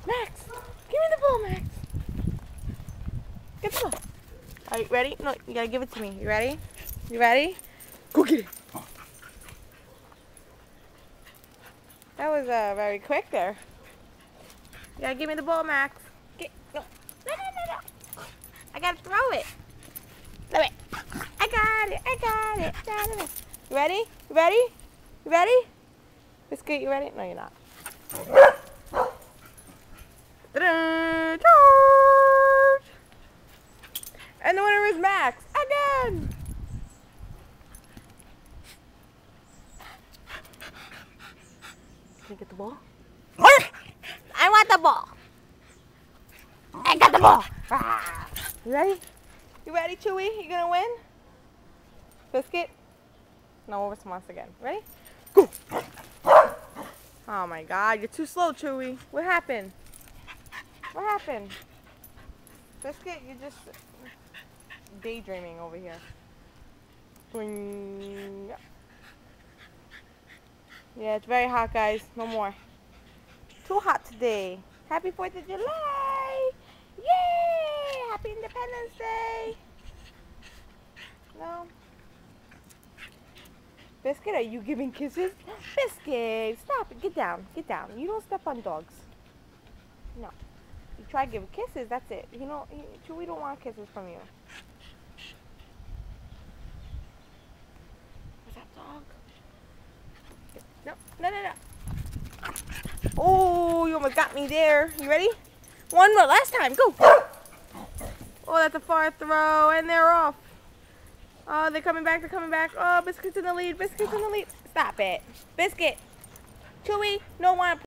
Max, give me the ball, Max. Get the ball. Are you ready? No, you gotta give it to me. You ready? You ready? Go get it. That was very quick there. You gotta give me the ball, Max. No. I gotta throw it. Throw it. I got it. I got it. You ready? You ready? You ready? Biscuit, you ready? No, you're not. And the winner is Max again. Can you get the ball? I want the ball. I got the ball. You ready? You ready, Chewy? You gonna win? Biscuit? No, it's once again. Ready? Go. Oh my God, you're too slow, Chewy. What happened? What happened? Biscuit, you're just daydreaming over here. Swing. Yeah, it's very hot, guys. No more. Too hot today. Happy 4th of July! Yay! Happy Independence Day! No? Biscuit, are you giving kisses? Biscuit, stop it. Get down. Get down. You don't step on dogs. No. You try to give kisses, that's it. You know, we don't want kisses from you. Was that dog? No, no, no, no. Oh, you almost got me there. You ready? One more, last time, go. Oh, that's a far throw, and they're off. Oh, they're coming back, they're coming back. Oh, Biscuit's in the lead, Biscuit's in the lead. Stop it. Biscuit. Chewy, no one.